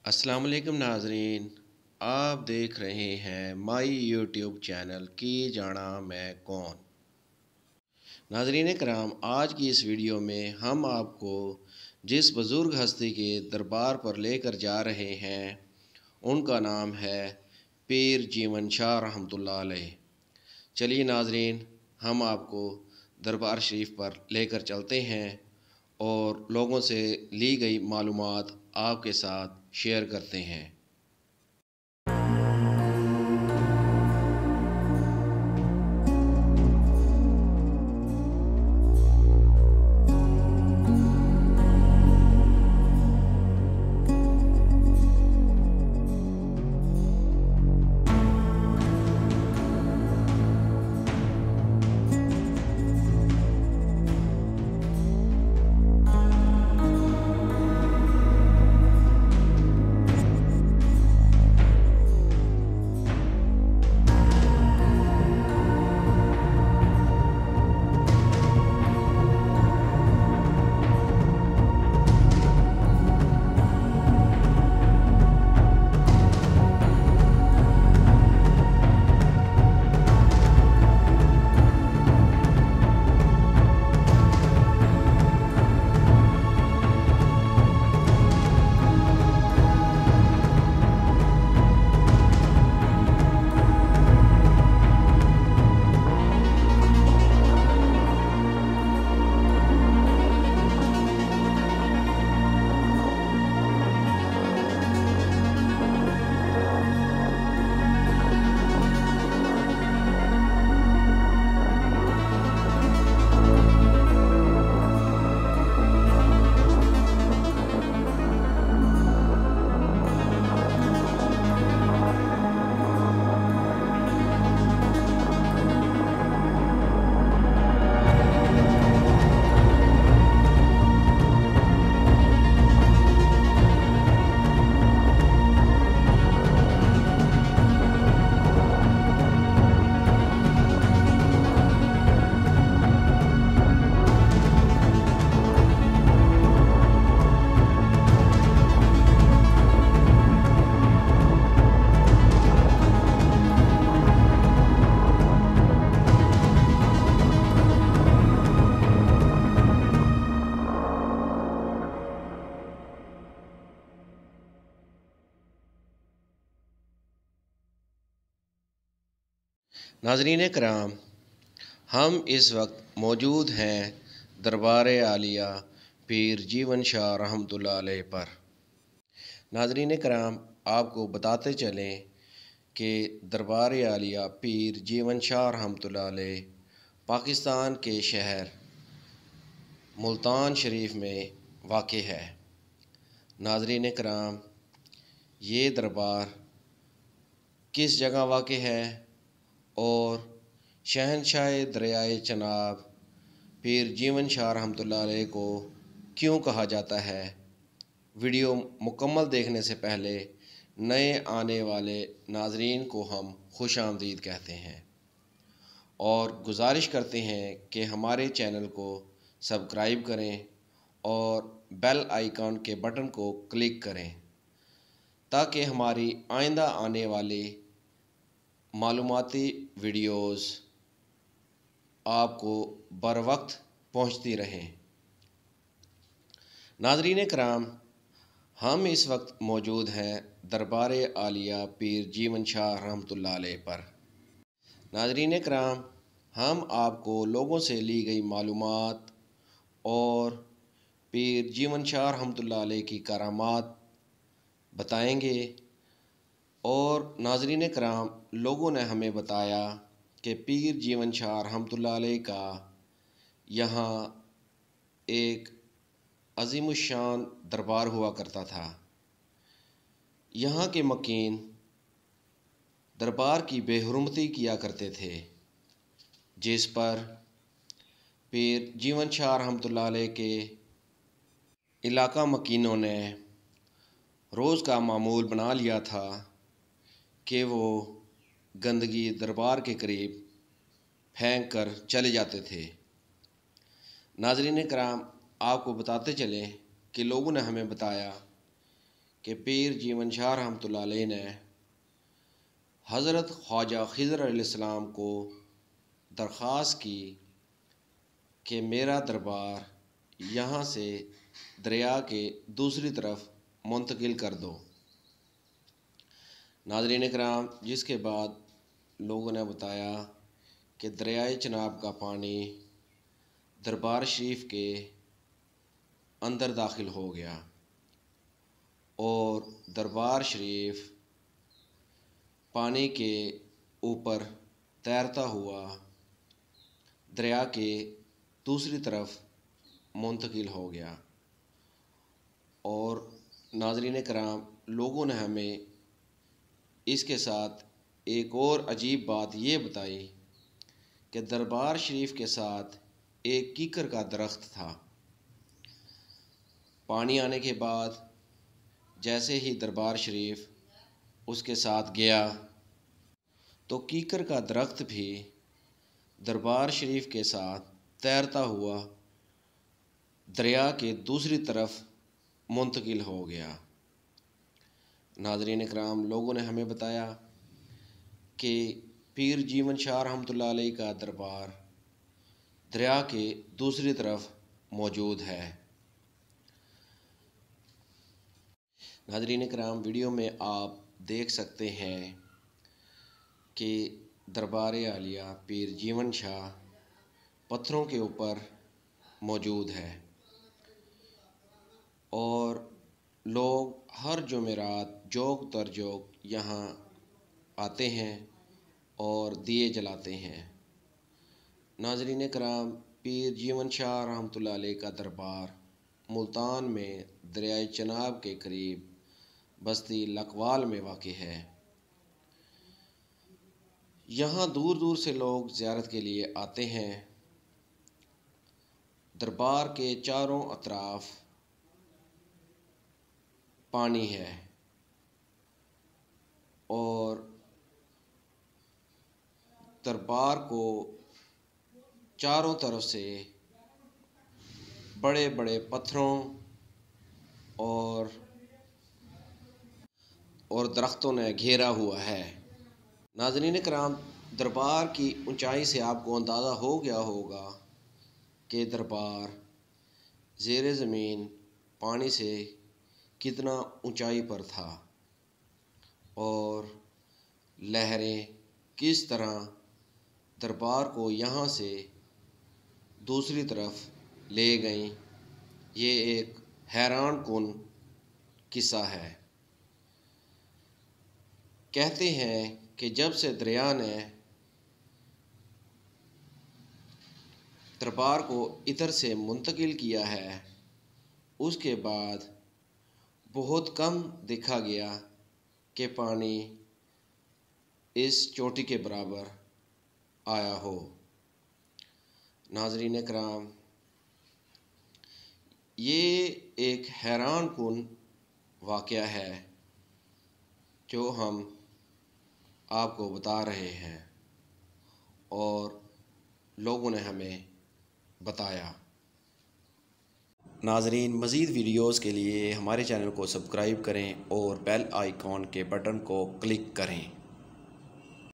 अस्सलाम वालेकुम नाजरीन। आप देख रहे हैं माई यूट्यूब चैनल की जाना मैं कौन। नाजरीन कराम, आज की इस वीडियो में हम आपको जिस बुज़ुर्ग हस्ती के दरबार पर लेकर जा रहे हैं उनका नाम है पीर जीवन शाह रहमतुल्लाह अलैह। चलिए नाजरीन, हम आपको दरबार शरीफ पर लेकर चलते हैं और लोगों से ली गई मालूमात आपके साथ शेयर करते हैं। नाज़रीन कराम, हम इस वक्त मौजूद हैं दरबार आलिया पीर जीवन शाह रहमतुल्लाह अलैह पर। नाज़रीन कराम, आपको बताते चलें कि दरबार आलिया पीर जीवन शाह रहमतुल्लाह अलैह पाकिस्तान के शहर मुल्तान शरीफ में वाक़ है। नाज़रीन कराम, ये दरबार किस जगह वाक़ है और शहनशाह दरियाए चनाब पीर जीवन शाह रहमतुल्लाह अलैह को क्यों कहा जाता है, वीडियो मुकम्मल देखने से पहले नए आने वाले नाजरीन को हम खुश आमदीद कहते हैं और गुजारिश करते हैं कि हमारे चैनल को सब्सक्राइब करें और बेल आइकन के बटन को क्लिक करें ताकि हमारी आइंदा आने वाली मालूमाती वीडियोज़ आपको बर वक्त पहुँचती रहें। नाज़रीन कराम, हम इस वक्त मौजूद हैं दरबार आलिया पीर जीवन शाह रहमतुल्लाह अलैह पर। नाज़रीन कराम, हम आपको लोगों से ली गई मालूमात और पीर जीवन शाह रहमतुल्लाह अलैह की करामात बताएंगे। और नाज़रीन कराम, लोगों ने हमें बताया कि पीर जीवन शाह रहमतुल्लाह अलैह का यहाँ एक अज़ीमुश्शान दरबार हुआ करता था। यहाँ के मकीन दरबार की बेहुरमती किया करते थे, जिस पर पीर जीवन शाह रहमतुल्लाह अलैह के इलाका मकीनों ने रोज़ का मामूल बना लिया था कि वो गंदगी दरबार के करीब फेंक कर चले जाते थे। नाज़रीन कराम, आपको बताते चलें कि लोगों ने हमें बताया कि पीर जीवन शाह रहमतुल्लाह अलैह ने हज़रत ख्वाजा खिज़र अलैहिस्सलाम को दरख्वास्त की कि मेरा दरबार यहाँ से दरिया के दूसरी तरफ मुंतकिल कर दो। नाज़रीन इकराम, जिसके बाद लोगों ने बताया कि दरियाए चनाब का पानी दरबार शरीफ के अंदर दाखिल हो गया और दरबार शरीफ पानी के ऊपर तैरता हुआ दरिया के दूसरी तरफ मुंतकिल हो गया। और नाज़रीन कराम, लोगों ने हमें इसके साथ एक और अजीब बात ये बताई कि दरबार शरीफ के साथ एक कीकर का दरख्त था। पानी आने के बाद जैसे ही दरबार शरीफ उसके साथ गया तो कीकर का दरख्त भी दरबार शरीफ के साथ तैरता हुआ दरिया के दूसरी तरफ मुंतकिल हो गया। नाज़रीन इकराम, लोगों ने हमें बताया कि पीर जीवन शाह रहमतुल्लाह अलैह का दरबार दरिया के दूसरी तरफ मौजूद है। नाज़रीन इकराम, वीडियो में आप देख सकते हैं कि दरबार आलिया पीर जीवन शाह पत्थरों के ऊपर मौजूद है और लोग हर जुमेरात जोग तर जोग यहाँ आते हैं और दिए जलाते हैं। नाज़रीन कराम, पीर जीवन शाह रहमतुल्लाह अलैह का दरबार मुल्तान में दरियाए चनाब के करीब बस्ती लकवाल में वाक़ है। यहाँ दूर दूर से लोग ज़ियारत के लिए आते हैं। दरबार के चारों अतराफ पानी है और दरबार को चारों तरफ से बड़े बड़े पत्थरों और दरख्तों ने घेरा हुआ है। नाज़रीन कराम, दरबार की ऊंचाई से आपको अंदाज़ा हो गया होगा कि दरबार ज़ेरे ज़मीन पानी से कितना ऊंचाई पर था और लहरें किस तरह दरबार को यहाँ से दूसरी तरफ ले गईं। ये एक हैरान कुन किस्सा है। कहते हैं कि जब से दरिया ने दरबार को इधर से मुंतकिल किया है, उसके बाद बहुत कम देखा गया कि पानी इस चोटी के बराबर आया हो। नाज़रीन कराम, ये एक हैरान कुन वाक़या है जो हम आपको बता रहे हैं और लोगों ने हमें बताया। नाज़रीन, मज़ीद वीडियोज़ के लिए हमारे चैनल को सब्सक्राइब करें और बेल आइकॉन के बटन को क्लिक करें।